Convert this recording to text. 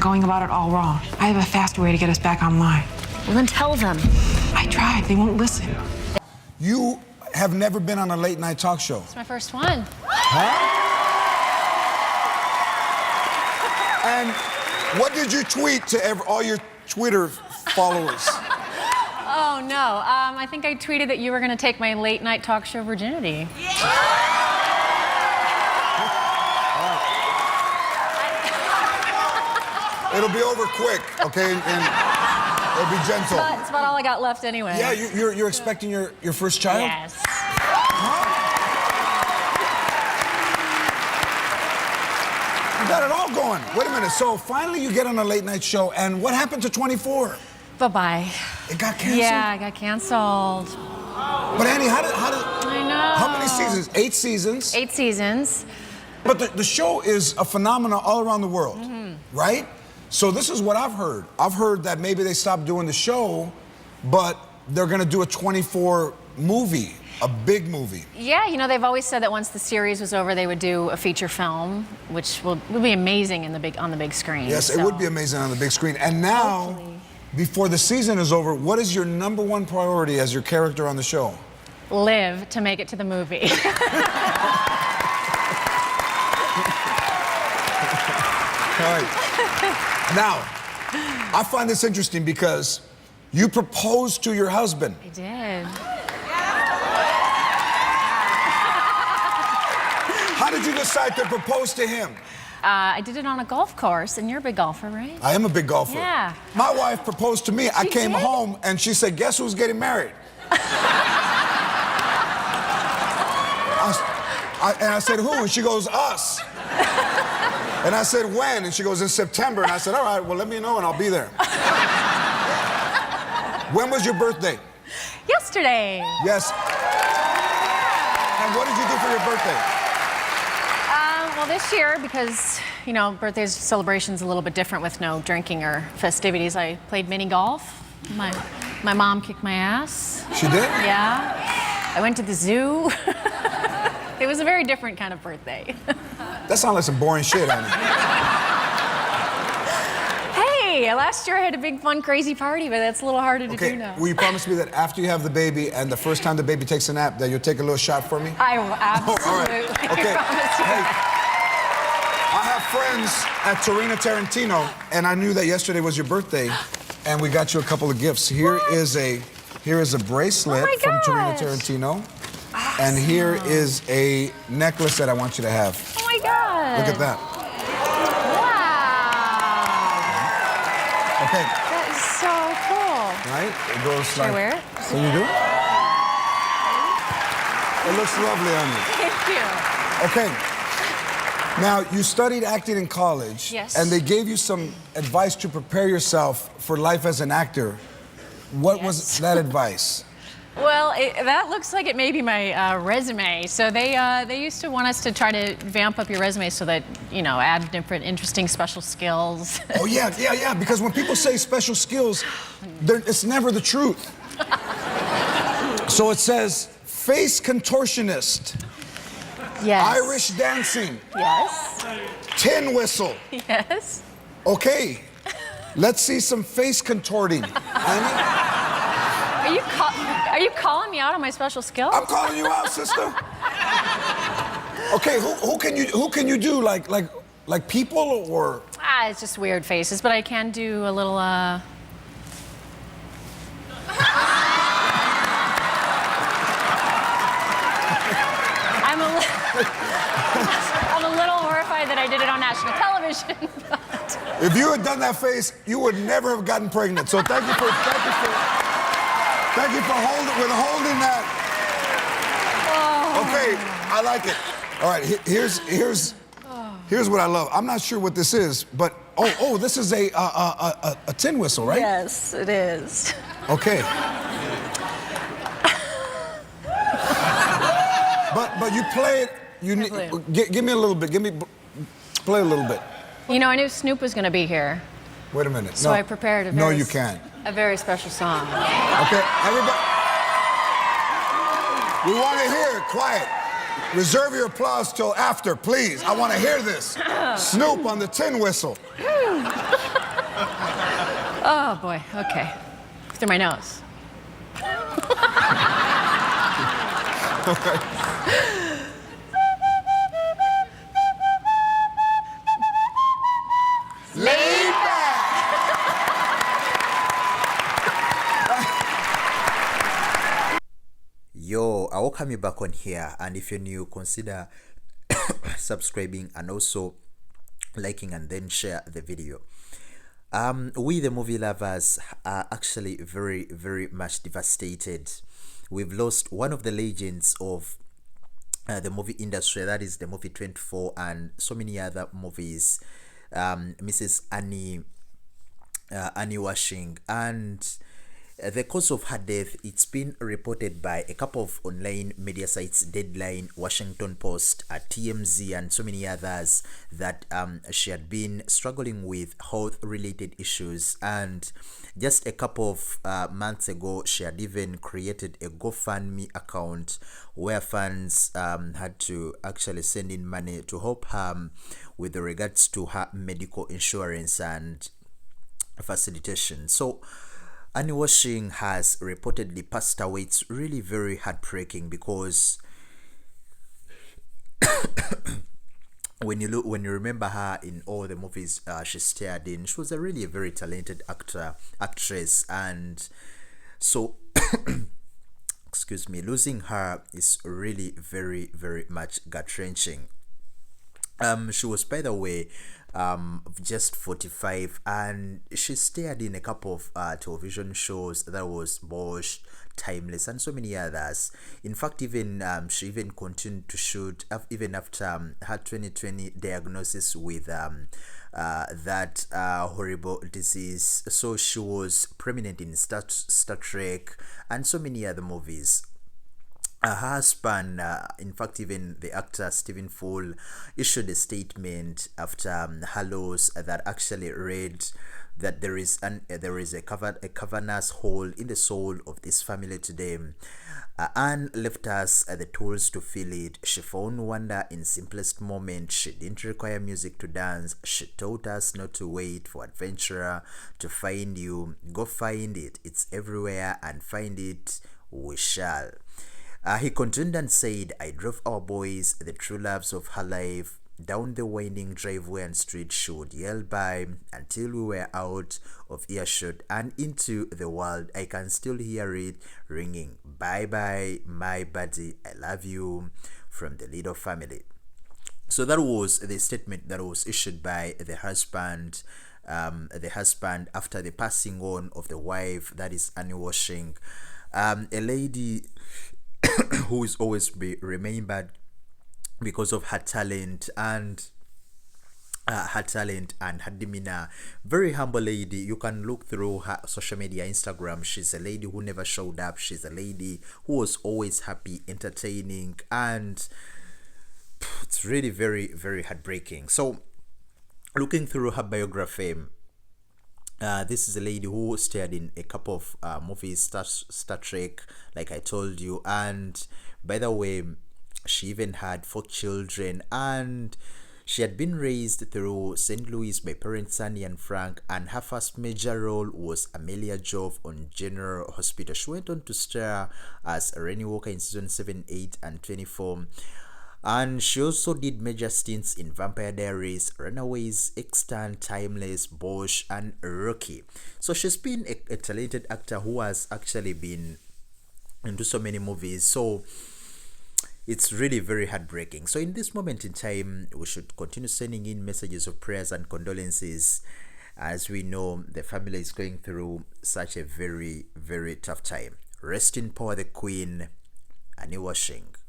going about it all wrong. I have a faster way to get us back online. Well, then tell them. I tried. They won't listen. You have never been on a late-night talk show. It's my first one. Huh? And what did you tweet to all your Twitter followers? Oh, no. I think I tweeted that you were going to take my late-night talk show virginity. It'll be over quick, okay? And it'll be gentle. That's about all I got left anyway. Yeah, you're expecting your first child? Yes. Huh? You got it all going. Wait a minute. So finally you get on a late night show, and what happened to 24? Bye-bye. It got canceled? Yeah, I got canceled. But Annie, how did I know. How many seasons? 8 seasons? 8 seasons. But the show is a phenomenon all around the world, right? So this is what I've heard. I've heard that maybe they stopped doing the show, but they're gonna do a 24 movie, a big movie. Yeah, you know, they've always said that once the series was over, they would do a feature film, which will be amazing on the big screen. Yes, so. it would be amazing on the big screen. And now, before the season is over, what is your #1 priority as your character on the show? Live to make it to the movie. All right. Now, I find this interesting because you proposed to your husband. I did. How did you decide to propose to him? I did it on a golf course, and you're a big golfer, right? I am a big golfer. Yeah. My wife proposed to me. I came did? home and she said, "Guess who's getting married?" And I said, "Who?" And she goes, "Us." And I said, "When?" And she goes, "In September." And I said, "All right, well, let me know and I'll be there." When was your birthday? Yesterday. Yes. And what did you do for your birthday? Well, this year, because, you know, birthday celebration's a little bit different with no drinking or festivities, I played mini golf. My mom kicked my ass. She did? Yeah. I went to the zoo. It was a very different kind of birthday. That sounds like some boring shit, Annie. Hey, last year I had a big, fun, crazy party, but that's a little harder to do now. Will you promise me that after you have the baby and the first time the baby takes a nap, that you'll take a little shot for me? I will absolutely. All right. Okay. Promise you. Hey, I have friends at Torino Tarantino, and I knew that yesterday was your birthday, and we got you a couple of gifts. Here is a bracelet from Torino Tarantino. Awesome. And here is a necklace that I want you to have. Oh my God. Look at that. Wow. Okay. That is so cool. Right? It goes Should I wear it? Can you do it? It looks lovely on you. Thank you. Okay. Now, you studied acting in college. Yes. And they gave you some advice to prepare yourself for life as an actor. What was that advice? Well, that looks like it may be my resume. So they used to want us to try to vamp up your resume so that, you know, add different interesting special skills. Oh, yeah. Because when people say special skills, it's never the truth. So it says face contortionist. Yes. Irish dancing. Yes. Tin whistle. Yes. Okay. Let's see some face contorting. Annie? Are you calling me out on my special skills? I'm calling you out, sister. Okay, who can you do like people or? It's just weird faces, but I can do a little I'm a little horrified that I did it on national television. But... If you had done that face, you would never have gotten pregnant. So thank you for withholding that. Oh. Okay, I like it. All right, here's what I love. I'm not sure what this is, but this is a tin whistle, right? Yes, it is. Okay. But you play it. Give me a little bit. Play a little bit. You know, I knew Snoop was going to be here. Wait a minute. So I prepared a No, you can't. A very special song. Okay, everybody. We want to hear it. Quiet. Reserve your applause till after, please. I want to hear this. Snoop on the tin whistle. Oh boy. Okay. Through my nose. Laid back. Yo, I welcome you back on here, and if you're new, consider subscribing and also liking and then share the video. We the movie lovers are actually very much devastated. We've lost one of the legends of the movie industry, that is the movie 24 and so many other movies, Mrs. Annie Wersching. And the cause of her death, it's been reported by a couple of online media sites, Deadline, Washington Post, TMZ, and so many others, that she had been struggling with health-related issues. And just a couple of months ago, she had even created a GoFundMe account where fans had to actually send in money to help her with regards to her medical insurance and facilitation. So Annie Wersching has reportedly passed away. It's really very heartbreaking because when you remember her in all the movies she starred in, she was a really very talented actress, and so excuse me, losing her is really very much gut-wrenching. She was, by the way, just 45, and she starred in a couple of television shows that was Bosch, Timeless, and so many others. In fact, even she even continued to shoot even after her 2020 diagnosis with that horrible disease. So she was prominent in Star Trek and so many other movies. Her husband, in fact, even the actor Stephen Full, issued a statement after her loss that actually read that there is a cavernous hole in the soul of this family today. Anne left us the tools to fill it. She found wonder in simplest moments. She didn't require music to dance. She taught us not to wait for adventurer to find you. Go find it. It's everywhere, and find it we shall. He continued and said, I drove our boys, the true loves of her life, down the winding driveway and street she would yell by until we were out of earshot and into the world. I can still hear it ringing, bye bye my buddy, I love you, from the little family. So that was the statement that was issued by the husband after the passing on of the wife, that is Annie Wersching, a lady who is always be remembered because of her talent and her demeanor. Very humble lady. You can look through her social media, Instagram. She's a lady who never showed up. She's a lady who was always happy, entertaining, and it's really very heartbreaking. So looking through her biography, this is a lady who starred in a couple of movies, Star Trek, like I told you, and by the way, she even had 4 children, and she had been raised through St. Louis by parents Sunny and Frank, and her first major role was Amelia Jove on General Hospital. She went on to star as Rennie Walker in season 7, 8, and 24. And she also did major stints in Vampire Diaries, Runaways, Extant, Timeless, Bosch, and Rocky. So she's been a talented actor who has actually been into so many movies. So it's really very heartbreaking. So in this moment in time, we should continue sending in messages of prayers and condolences, as we know the family is going through such a very tough time. Rest in power, the Queen, Annie Wersching.